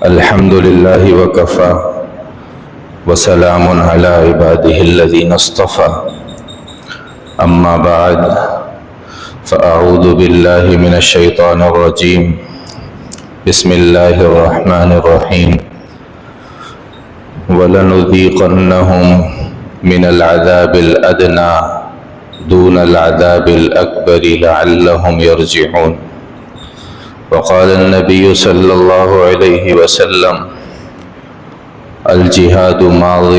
الحمد لله وكفى وسلام على عباده الذين اصطفى أما بعد فأعوذ بالله من الشيطان الرجيم بسم الله الرحمن الرحيم وَلَنُذِيقَنَّهُمْ مِنَ الْعَذَابِ الْأَدْنَى دُونَ الْعَذَابِ الْأَكْبَرِ لَعَلَّهُمْ يَرْجِعُونَ وقال النبي صلى الله عليه وسلم الجهاد ماض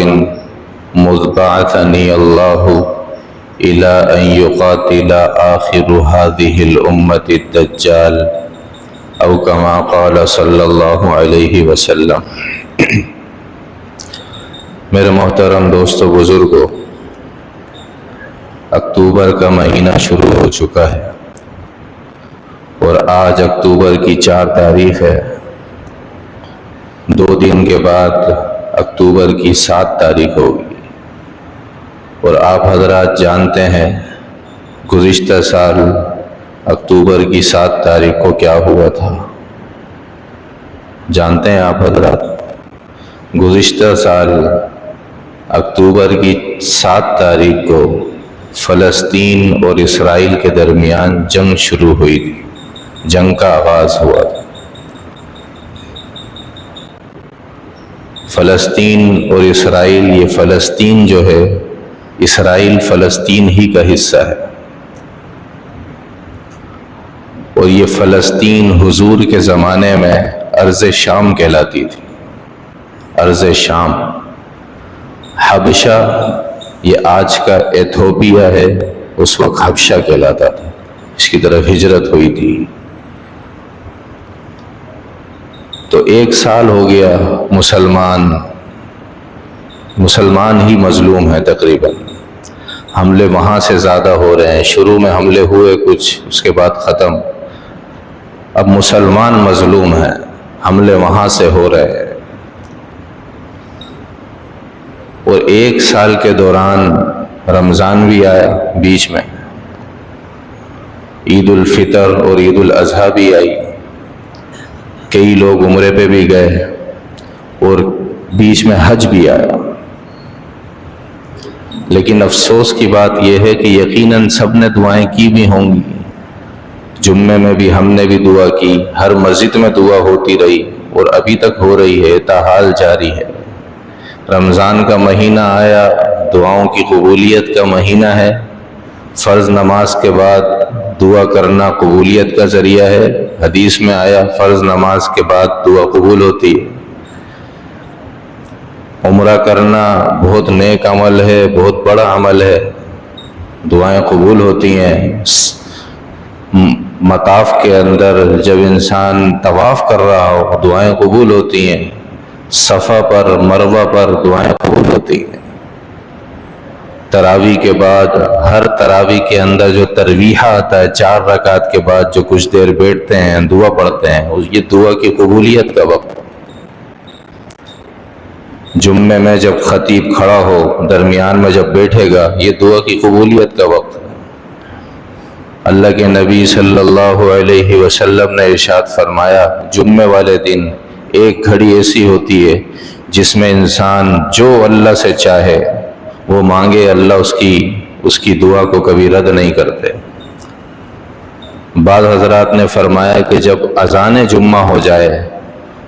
مذ بعثني الله إلى أن يقاتل آخر هذه الأمة الدجال أو كما قال صلى الله عليه وسلم۔ میرے محترم دوستو بزرگو، اکتوبر کا مہینہ شروع ہو چکا ہے اور آج اکتوبر کی 4 تاریخ ہے۔ 2 دن کے بعد اکتوبر کی 7 تاریخ ہوگی، اور آپ حضرات جانتے ہیں گزشتہ سال اکتوبر کی 7 تاریخ کو کیا ہوا تھا؟ جانتے ہیں آپ حضرات؟ گزشتہ سال اکتوبر کی 7 تاریخ کو فلسطین اور اسرائیل کے درمیان جنگ شروع ہوئی تھی، جنگ کا آغاز ہوا تھا۔ فلسطین اور اسرائیل، یہ فلسطین جو ہے، اسرائیل فلسطین ہی کا حصہ ہے، اور یہ فلسطین حضور کے زمانے میں ارض شام کہلاتی تھی۔ ارض شام، حبشہ یہ آج کا ایتھوپیا ہے، اس وقت حبشہ کہلاتا تھا، اس کی طرف ہجرت ہوئی تھی۔ تو 1 سال ہو گیا، مسلمان ہی مظلوم ہیں تقریباً۔ حملے وہاں سے زیادہ ہو رہے ہیں، شروع میں حملے ہوئے کچھ، اس کے بعد ختم۔ اب مسلمان مظلوم ہیں، حملے وہاں سے ہو رہے ہیں، اور 1 سال کے دوران رمضان بھی آیا بیچ میں، عید الفطر اور عید الاضحیٰ بھی آئی، کئی لوگ عمرے پہ بھی گئے، اور بیچ میں حج بھی آیا۔ لیکن افسوس کی بات یہ ہے کہ یقیناً سب نے دعائیں کی بھی ہوں گی، جمعے میں بھی ہم نے بھی دعا کی، ہر مسجد میں دعا ہوتی رہی، اور ابھی تک ہو رہی ہے، تاحال جاری ہے۔ رمضان کا مہینہ آیا، دعاؤں کی قبولیت کا مہینہ ہے۔ فرض نماز کے بعد دعا کرنا قبولیت کا ذریعہ ہے، حدیث میں آیا فرض نماز کے بعد دعا قبول ہوتی ہے۔ عمرہ کرنا بہت نیک عمل ہے، بہت بڑا عمل ہے، دعائیں قبول ہوتی ہیں۔ مطاف کے اندر جب انسان طواف کر رہا ہو، دعائیں قبول ہوتی ہیں، صفا پر، مروہ پر دعائیں قبول ہوتی ہیں۔ تراویح کے بعد، ہر تراویح کے اندر جو ترویحہ آتا ہے، 4 رکعت کے بعد جو کچھ دیر بیٹھتے ہیں، دعا پڑھتے ہیں، یہ دعا کی قبولیت کا وقت ہے۔ جمعے میں جب خطیب کھڑا ہو، درمیان میں جب بیٹھے گا، یہ دعا کی قبولیت کا وقت ہے۔ اللہ کے نبی صلی اللہ علیہ وسلم نے ارشاد فرمایا، جمعے والے دن ایک گھڑی ایسی ہوتی ہے جس میں انسان جو اللہ سے چاہے وہ مانگے، اللہ اس کی دعا کو کبھی رد نہیں کرتے۔ بعض حضرات نے فرمایا کہ جب اذان جمعہ ہو جائے،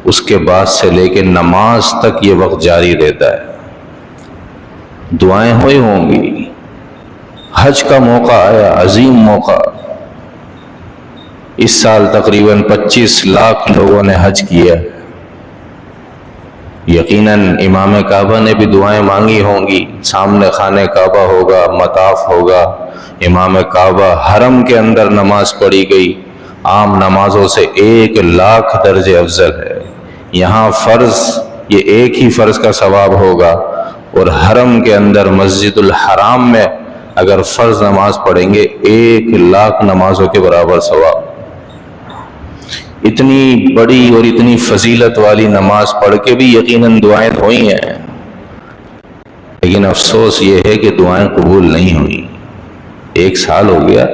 اس کے بعد سے لے کے نماز تک یہ وقت جاری رہتا ہے، دعائیں ہوئی ہوں گی۔ حج کا موقع آیا، عظیم موقع۔ اس سال تقریباً 25 لاکھ لوگوں نے حج کیا۔ یقیناً امام کعبہ نے بھی دعائیں مانگی ہوں گی، سامنے خانہ کعبہ ہوگا، مطاف ہوگا، امام کعبہ، حرم کے اندر نماز پڑھی گئی، عام نمازوں سے 1 لاکھ درجے افضل ہے۔ یہاں فرض، یہ ایک ہی فرض کا ثواب ہوگا، اور حرم کے اندر مسجد الحرام میں اگر فرض نماز پڑھیں گے 1 لاکھ نمازوں کے برابر ثواب۔ اتنی بڑی اور اتنی فضیلت والی نماز پڑھ کے بھی یقیناً دعائیں ہوئی ہیں، لیکن افسوس یہ ہے کہ دعائیں قبول نہیں ہوئی۔ 1 سال ہو گیا،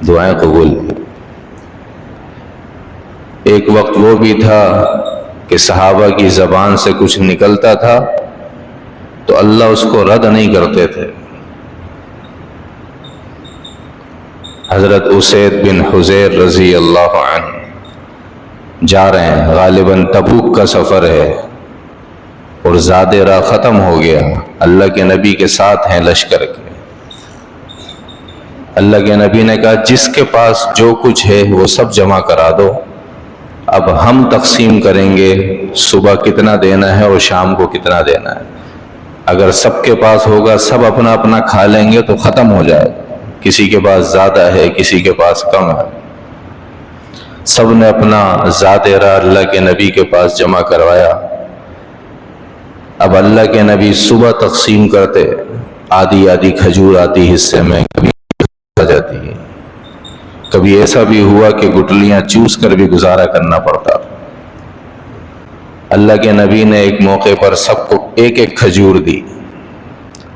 دعائیں قبول نہیں۔ ایک وقت وہ بھی تھا کہ صحابہ کی زبان سے کچھ نکلتا تھا تو اللہ اس کو رد نہیں کرتے تھے۔ حضرت اسید بن حضیر رضی اللہ عنہ جا رہے ہیں، غالباً تبوک کا سفر ہے اور زاد راہ ختم ہو گیا، اللہ کے نبی کے ساتھ ہیں لشکر کے۔ اللہ کے نبی نے کہا جس کے پاس جو کچھ ہے وہ سب جمع کرا دو، اب ہم تقسیم کریں گے صبح کتنا دینا ہے اور شام کو کتنا دینا ہے۔ اگر سب کے پاس ہوگا سب اپنا اپنا کھا لیں گے تو ختم ہو جائے گا، کسی کے پاس زیادہ ہے کسی کے پاس کم ہے۔ سب نے اپنا ذات راہ اللہ کے نبی کے پاس جمع کروایا۔ اب اللہ کے نبی صبح تقسیم کرتے، آدھی آدھی کھجور آتی حصے میں، کبھی کھا جاتی ہے، کبھی ایسا بھی ہوا کہ گٹلیاں چوس کر بھی گزارا کرنا پڑتا۔ اللہ کے نبی نے ایک موقع پر سب کو ایک ایک کھجور دی۔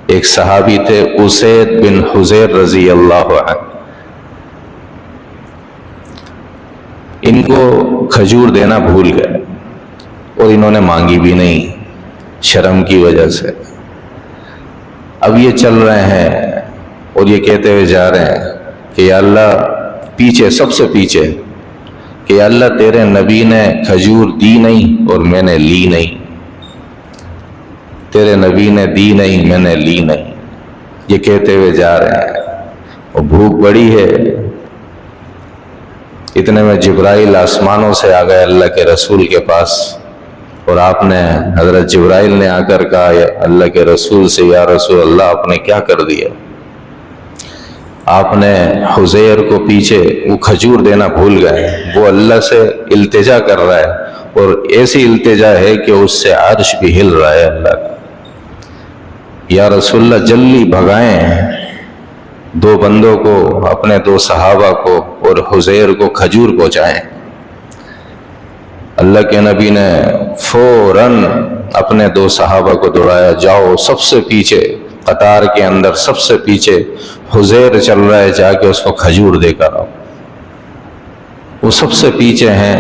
ایک صحابی تھے اسید بن حضیر رضی اللہ عنہ، ان کو کھجور دینا بھول گئے اور انہوں نے مانگی بھی نہیں شرم کی وجہ سے۔ اب یہ چل رہے ہیں اور یہ کہتے ہوئے جا رہے ہیں کہ یا اللہ، پیچھے سب سے پیچھے، کہ یا اللہ تیرے نبی نے کھجور دی نہیں اور میں نے لی نہیں، تیرے نبی نے دی نہیں میں نے لی نہیں، یہ کہتے ہوئے جا رہے ہیں اور بھوک بڑی ہے۔ اتنے میں جبرائیل آسمانوں سے آ گئے اللہ کے رسول کے پاس، اور آپ نے، حضرت جبرائیل نے آ کر کہا اللہ کے رسول سے، یا رسول اللہ آپ نے کیا کر دیا؟ آپ نے حضیر کو پیچھے وہ کھجور دینا بھول گئے، وہ اللہ سے التجا کر رہا ہے اور ایسی التجا ہے کہ اس سے عرش بھی ہل رہا ہے اللہ کا۔ یا رسول اللہ جلدی بھگائیں دو بندوں کو، اپنے دو صحابہ کو اور حضیر کو کھجور پہنچائیں۔ اللہ کے نبی نے فوراً اپنے دو صحابہ کو دوڑایا، جاؤ سب سے پیچھے، قطار کے اندر سب سے پیچھے حضیر چل رہا ہے، جا کے اس کو کھجور دے کر آؤ۔ وہ سب سے پیچھے ہیں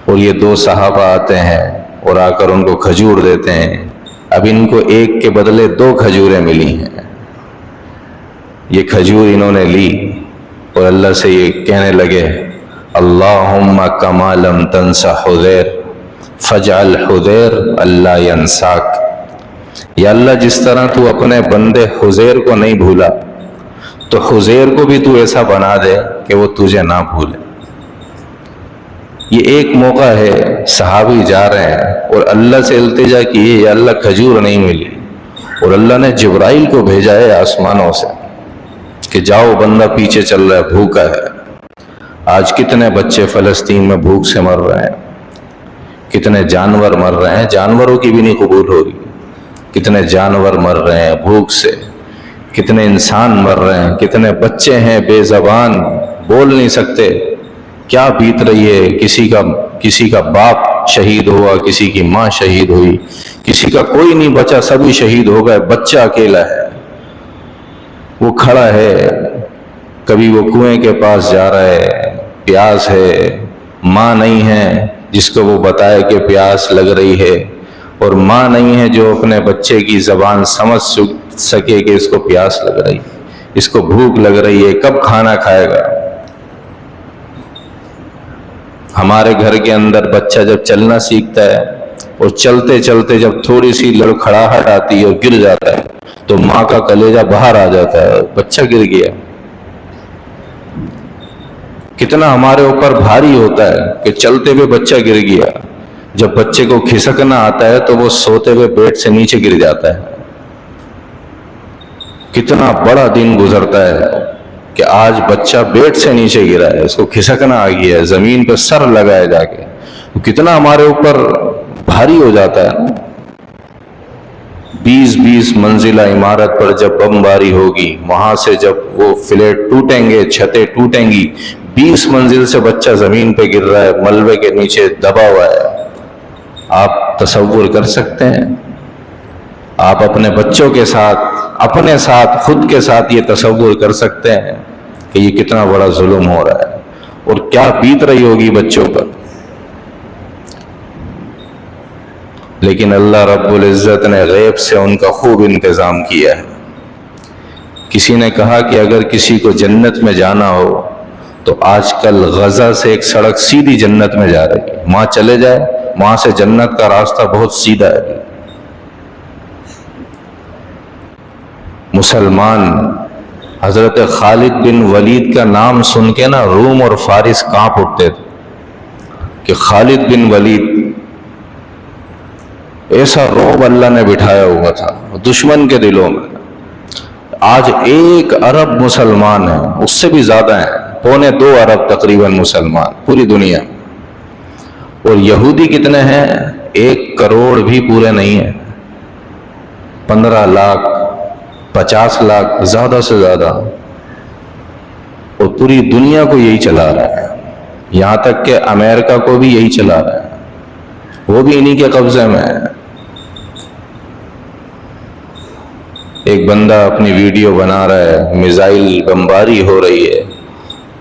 اور یہ دو صحابہ آتے ہیں اور آ کر ان کو کھجور دیتے ہیں۔ اب ان کو ایک کے بدلے دو کھجوریں ملی ہیں۔ یہ کھجور انہوں نے لی اور اللہ سے یہ کہنے لگے، اللہم کما لم تنس حضیر فاجعل حضیر اللہ ینساک۔ یا اللہ جس طرح تو اپنے بندے حضیر کو نہیں بھولا تو حضیر کو بھی تو ایسا بنا دے کہ وہ تجھے نہ بھولے۔ یہ ایک موقع ہے، صحابی جا رہے ہیں اور اللہ سے التجا کی، یا اللہ کھجور نہیں ملی، اور اللہ نے جبرائیل کو بھیجا ہے آسمانوں سے کہ جاؤ بندہ پیچھے چل رہا ہے، بھوکا ہے۔ آج کتنے بچے فلسطین میں بھوک سے مر رہے ہیں، کتنے جانور مر رہے ہیں، جانوروں کی بھی نہیں قبول ہو رہی، کتنے جانور مر رہے ہیں بھوک سے، کتنے انسان مر رہے ہیں، کتنے بچے ہیں بے زبان، بول نہیں سکتے، کیا بیت رہی ہے۔ کسی کا باپ شہید ہوا، کسی کی ماں شہید ہوئی، کسی کا کوئی نہیں بچا، سبھی شہید ہو گئے، بچہ اکیلا ہے، وہ کھڑا ہے، کبھی وہ کنویں کے پاس جا رہا ہے، پیاس ہے، ماں نہیں ہے جس کو وہ بتائے کہ پیاس لگ رہی ہے، اور ماں نہیں ہے جو اپنے بچے کی زبان سمجھ سکے کہ اس کو پیاس لگ رہی ہے، اس کو بھوک لگ رہی ہے، کب کھانا کھائے گا۔ ہمارے گھر کے اندر بچہ جب چلنا سیکھتا ہے اور چلتے چلتے جب تھوڑی سی لڑکھڑاہٹ آتی ہے اور گر جاتا ہے تو ماں کا کلیجہ باہر آ جاتا ہے، بچہ گر گیا۔ کتنا ہمارے اوپر بھاری ہوتا ہے کہ چلتے ہوئے بچہ گر گیا۔ جب بچے کو کھسکنا آتا ہے تو وہ سوتے ہوئے بیڈ سے نیچے گر جاتا ہے۔ کتنا بڑا دن گزرتا ہے کہ آج بچہ بیڈ سے نیچے گرا ہے، اس کو کھسکنا آ گیا ہے، زمین پہ سر لگایا جا کے، کتنا ہمارے اوپر بھاری ہو جاتا ہے۔ 20 منزلہ عمارت پر جب بمباری ہوگی، وہاں سے جب وہ فلیٹ ٹوٹیں گے، چھتیں ٹوٹیں گی، 20 منزل سے بچہ زمین پہ گر رہا ہے، ملبے کے نیچے دبا ہوا ہے۔ آپ تصور کر سکتے ہیں؟ آپ اپنے بچوں کے ساتھ، اپنے ساتھ، خود کے ساتھ یہ تصور کر سکتے ہیں کہ یہ کتنا بڑا ظلم ہو رہا ہے اور کیا بیت رہی ہوگی بچوں پر۔ لیکن اللہ رب العزت نے غیب سے ان کا خوب انتظام کیا ہے۔ کسی نے کہا کہ اگر کسی کو جنت میں جانا ہو تو آج کل غزہ سے ایک سڑک سیدھی جنت میں جا رہی ہے، وہاں چلے جائے، وہاں سے جنت کا راستہ بہت سیدھا ہے۔ مسلمان حضرت خالد بن ولید کا نام سن کے نا روم اور فارس کانپ اٹھتے تھے کہ خالد بن ولید، ایسا رعب اللہ نے بٹھایا ہوا تھا دشمن کے دلوں میں۔ آج 1 ارب مسلمان ہیں، اس سے بھی زیادہ ہیں، 2.25 ارب تقریباً مسلمان پوری دنیا میں، اور یہودی کتنے ہیں؟ 1 کروڑ بھی پورے نہیں ہیں، 15 لاکھ 50 لاکھ زیادہ سے زیادہ، اور پوری دنیا کو یہی چلا رہا ہے، یہاں تک کہ امریکہ کو بھی یہی چلا رہا ہے، وہ بھی انہی کے قبضے میں ہے۔ ایک بندہ اپنی ویڈیو بنا رہا ہے، میزائل بمباری ہو رہی ہے،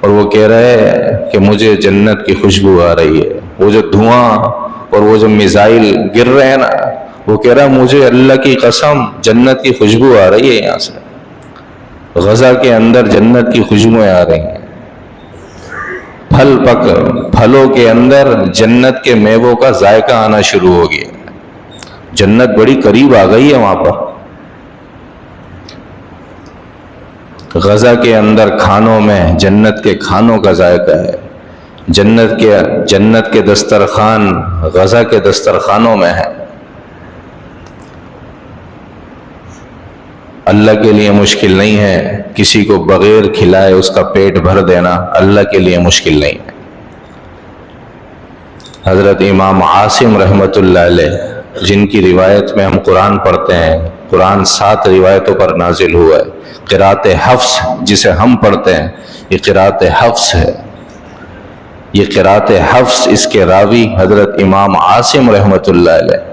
اور وہ کہہ رہا ہے کہ مجھے جنت کی خوشبو آ رہی ہے، وہ جو دھواں اور وہ جو میزائل گر رہے ہیں نا، وہ کہہ رہا ہے مجھے اللہ کی قسم جنت کی خوشبو آ رہی ہے، یہاں سے غزہ کے اندر جنت کی خوشبوئیں آ رہی ہیں، پھلوں کے اندر جنت کے میووں کا ذائقہ آنا شروع ہو گیا، جنت بڑی قریب آ گئی ہے وہاں پر۔ غزہ کے اندر کھانوں میں جنت کے کھانوں کا ذائقہ ہے، جنت کے دسترخوان غزہ کے دسترخوانوں میں ہے۔ اللہ کے لیے مشکل نہیں ہے کسی کو بغیر کھلائے اس کا پیٹ بھر دینا، اللہ کے لیے مشکل نہیں ہے۔ حضرت امام عاصم رحمۃ اللہ علیہ، جن کی روایت میں ہم قرآن پڑھتے ہیں، قرآن 7 روایتوں پر نازل ہوا ہے، قرأت حفص جسے ہم پڑھتے ہیں، یہ قرأت حفص ہے، یہ قرأت حفص، اس کے راوی حضرت امام عاصم رحمۃ اللہ علیہ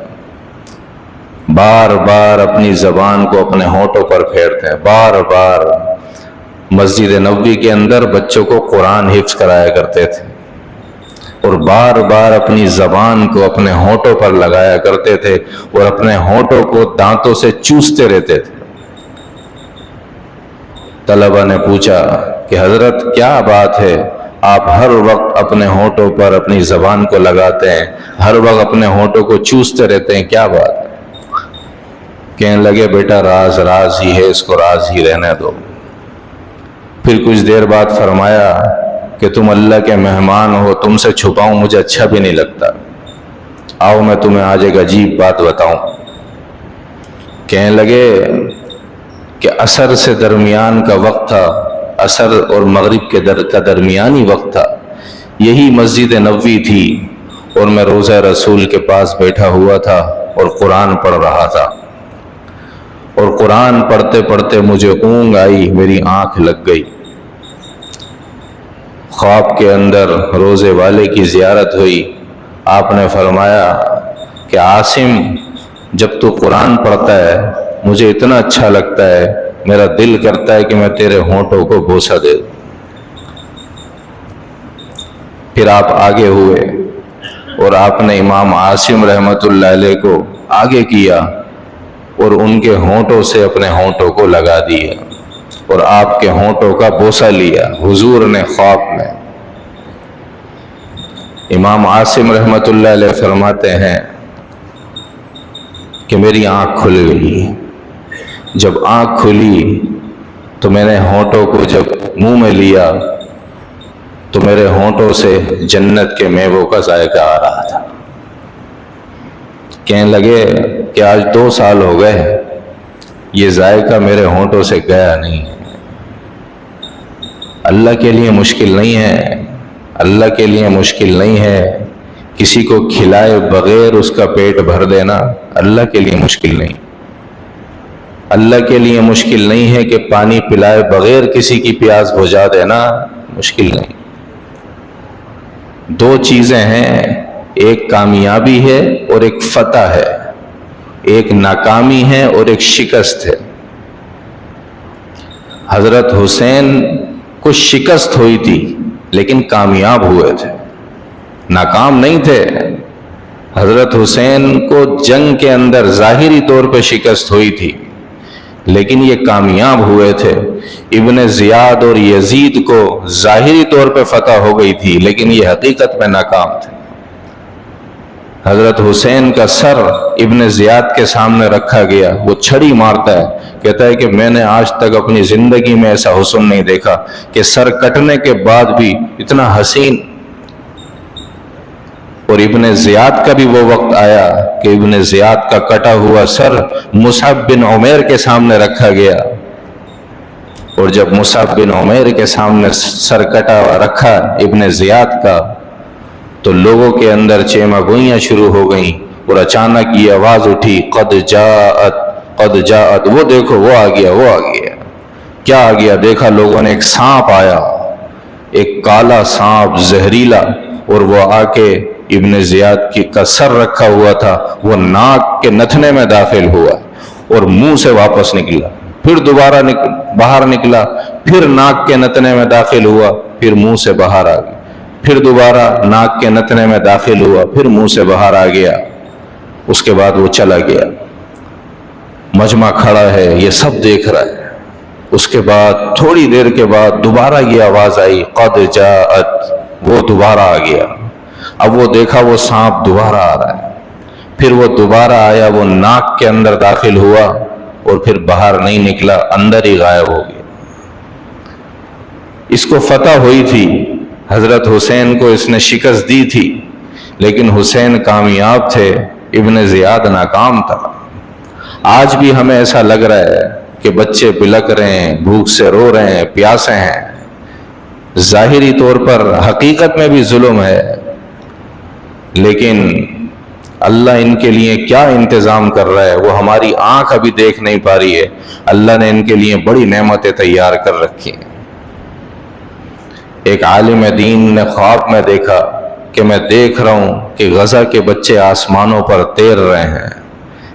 بار بار اپنی زبان کو اپنے ہونٹوں پر پھیرتے ہیں، بار بار مسجد نبوی کے اندر بچوں کو قرآن حفظ کرایا کرتے تھے، اور بار بار اپنی زبان کو اپنے ہونٹوں پر لگایا کرتے تھے، اور اپنے ہونٹوں کو دانتوں سے چوستے رہتے تھے۔ طلبہ نے پوچھا کہ حضرت کیا بات ہے، آپ ہر وقت اپنے ہونٹوں پر اپنی زبان کو لگاتے ہیں، ہر وقت اپنے ہونٹوں کو چوستے رہتے ہیں، کیا بات ہے؟ کہنے لگے بیٹا راز راز ہی ہے، اس کو راز ہی رہنے دو۔ پھر کچھ دیر بعد فرمایا کہ تم اللہ کے مہمان ہو، تم سے چھپاؤں مجھے اچھا بھی نہیں لگتا، آؤ میں تمہیں آج ایک عجیب بات بتاؤں۔ کہنے لگے کہ عصر سے درمیان کا وقت تھا، عصر اور مغرب کا درمیانی وقت تھا، یہی مسجد نبوی تھی، اور میں روضہ رسول کے پاس بیٹھا ہوا تھا اور قرآن پڑھ رہا تھا، اور قرآن پڑھتے پڑھتے مجھے اونگ آئی، میری آنکھ لگ گئی۔ خواب کے اندر روزے والے کی زیارت ہوئی، آپ نے فرمایا کہ عاصم جب تو قرآن پڑھتا ہے مجھے اتنا اچھا لگتا ہے، میرا دل کرتا ہے کہ میں تیرے ہونٹوں کو بوسہ دے دوں۔ پھر آپ آگے ہوئے اور آپ نے امام عاصم رحمۃ اللہ علیہ کو آگے کیا اور ان کے ہونٹوں سے اپنے ہونٹوں کو لگا دیا اور آپ کے ہونٹوں کا بوسہ لیا حضور نے خواب میں۔ امام عاصم رحمۃ اللہ علیہ فرماتے ہیں کہ میری آنکھ کھل گئی، جب آنکھ کھلی تو میں نے ہونٹوں کو جب منہ میں لیا تو میرے ہونٹوں سے جنت کے میووں کا ذائقہ آ رہا تھا۔ کہنے لگے کہ آج 2 سال ہو گئے یہ ذائقہ میرے ہونٹوں سے گیا نہیں۔ اللہ کے لیے مشکل نہیں ہے، اللہ کے لیے مشکل نہیں ہے کسی کو کھلائے بغیر اس کا پیٹ بھر دینا، اللہ کے لیے مشکل نہیں۔ اللہ کے لیے مشکل نہیں ہے کہ پانی پلائے بغیر کسی کی پیاس بجھا دینا، مشکل نہیں۔ 2 چیزیں ہیں، ایک کامیابی ہے اور ایک فتح ہے، ایک ناکامی ہے اور ایک شکست ہے۔ حضرت حسین کو شکست ہوئی تھی لیکن کامیاب ہوئے تھے، ناکام نہیں تھے۔ حضرت حسین کو جنگ کے اندر ظاہری طور پہ شکست ہوئی تھی، لیکن یہ کامیاب ہوئے تھے۔ ابن زیاد اور یزید کو ظاہری طور پہ فتح ہو گئی تھی، لیکن یہ حقیقت میں ناکام تھے۔ حضرت حسین کا سر ابن زیاد کے سامنے رکھا گیا، وہ چھڑی مارتا ہے، کہتا ہے کہ میں نے آج تک اپنی زندگی میں ایسا حسن نہیں دیکھا کہ سر کٹنے کے بعد بھی اتنا حسین۔ اور ابن زیاد کا بھی وہ وقت آیا کہ ابن زیاد کا کٹا ہوا سر مصعب بن عمیر کے سامنے رکھا گیا، اور جب مصعب بن عمیر کے سامنے سر کٹا رکھا ابن زیاد کا، تو لوگوں کے اندر چیمہ گوئیاں شروع ہو گئیں، اور اچانک یہ آواز اٹھی، قد جاءت قد جاءت، وہ دیکھو وہ آ گیا وہ آ گیا۔ کیا آ گیا؟ دیکھا لوگوں نے ایک سانپ آیا، ایک کالا سانپ زہریلا، اور وہ آ کے ابن زیاد کا سر رکھا ہوا تھا، وہ ناک کے نتھنے میں داخل ہوا اور منہ سے واپس نکلا، پھر دوبارہ باہر نکلا، پھر ناک کے نتنے میں داخل ہوا، پھر منہ سے باہر آ گیا، پھر دوبارہ ناک کے نتنے میں داخل ہوا، پھر منہ سے باہر آ گیا۔ اس کے بعد وہ چلا گیا۔ مجمع کھڑا ہے، یہ سب دیکھ رہا ہے۔ اس کے بعد تھوڑی دیر کے بعد دوبارہ یہ آواز آئی، قد جاءت، وہ دوبارہ آ گیا۔ اب وہ دیکھا وہ سانپ دوبارہ آ رہا ہے، پھر وہ دوبارہ آیا، وہ ناک کے اندر داخل ہوا اور پھر باہر نہیں نکلا، اندر ہی غائب ہو گیا۔ اس کو فتح ہوئی تھی، حضرت حسین کو اس نے شکست دی تھی، لیکن حسین کامیاب تھے، ابن زیاد ناکام تھا۔ آج بھی ہمیں ایسا لگ رہا ہے کہ بچے بلک رہے ہیں، بھوک سے رو رہے ہیں، پیاسے ہیں، ظاہری طور پر حقیقت میں بھی ظلم ہے، لیکن اللہ ان کے لیے کیا انتظام کر رہا ہے وہ ہماری آنکھ ابھی دیکھ نہیں پا رہی ہے۔ اللہ نے ان کے لیے بڑی نعمتیں تیار کر رکھی ہیں۔ ایک عالم دین نے خواب میں دیکھا کہ میں دیکھ رہا ہوں کہ غزہ کے بچے آسمانوں پر تیر رہے ہیں،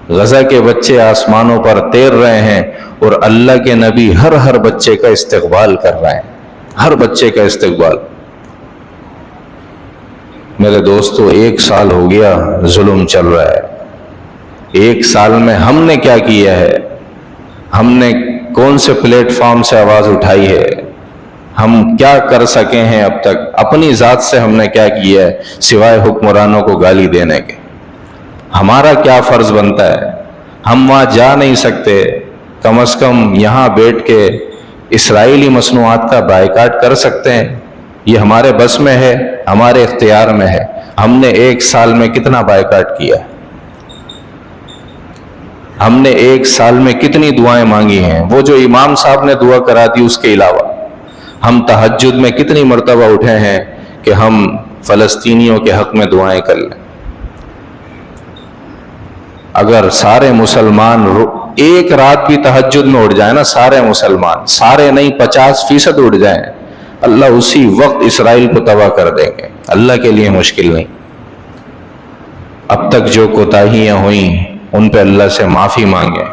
غزہ کے بچے آسمانوں پر تیر رہے ہیں، اور اللہ کے نبی ہر بچے کا استقبال کر رہے ہیں، ہر بچے کا استقبال۔ میرے دوستو، 1 سال ہو گیا ظلم چل رہا ہے۔ 1 سال میں ہم نے کیا کیا ہے؟ ہم نے کون سے پلیٹ فارم سے آواز اٹھائی ہے؟ ہم کیا کر سکے ہیں اب تک؟ اپنی ذات سے ہم نے کیا کیا ہے سوائے حکمرانوں کو گالی دینے کے؟ ہمارا کیا فرض بنتا ہے؟ ہم وہاں جا نہیں سکتے، کم از کم یہاں بیٹھ کے اسرائیلی مصنوعات کا بائیکاٹ کر سکتے ہیں۔ یہ ہمارے بس میں ہے، ہمارے اختیار میں ہے۔ ہم نے 1 سال میں کتنا بائیکاٹ کیا؟ ہم نے 1 سال میں کتنی دعائیں مانگی ہیں؟ وہ جو امام صاحب نے دعا کرا دی اس کے علاوہ ہم تہجد میں کتنی مرتبہ اٹھے ہیں کہ ہم فلسطینیوں کے حق میں دعائیں کر لیں؟ اگر سارے مسلمان ایک رات بھی تہجد میں اٹھ جائیں نا، سارے مسلمان، سارے نہیں 50% اٹھ جائیں، اللہ اسی وقت اسرائیل کو تباہ کر دیں گے۔ اللہ کے لیے مشکل نہیں۔ اب تک جو کوتاہیاں ہوئیں ان پہ اللہ سے معافی مانگیں،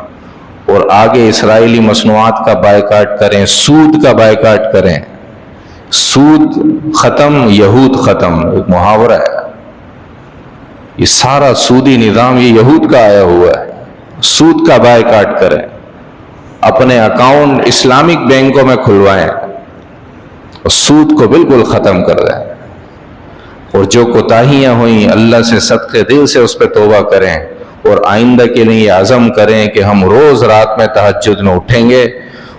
اور آگے اسرائیلی مصنوعات کا بائیکاٹ کریں، سود کا بائیکاٹ کریں۔ سود ختم، یہود ختم، ایک محاورہ ہے۔ یہ سارا سودی نظام یہ یہود کا آیا ہوا ہے۔ سود کا بائیکاٹ کریں، اپنے اکاؤنٹ اسلامک بینکوں میں کھلوائیں اور سود کو بالکل ختم کر دیں، اور جو کوتاہیاں ہوئیں اللہ سے صدقے دل سے اس پہ توبہ کریں، اور آئندہ کے لیے عزم کریں کہ ہم روز رات میں تہجد میں اٹھیں گے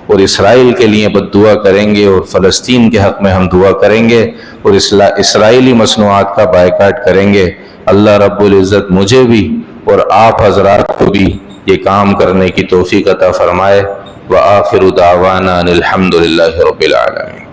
اور اسرائیل کے لیے بد دعا کریں گے، اور فلسطین کے حق میں ہم دعا کریں گے، اور اسرائیلی مصنوعات کا بائیکاٹ کریں گے۔ اللہ رب العزت مجھے بھی اور آپ حضرات کو بھی یہ کام کرنے کی توفیق عطا فرمائے۔ وآخر دعوانا الحمد للہ رب العالمین۔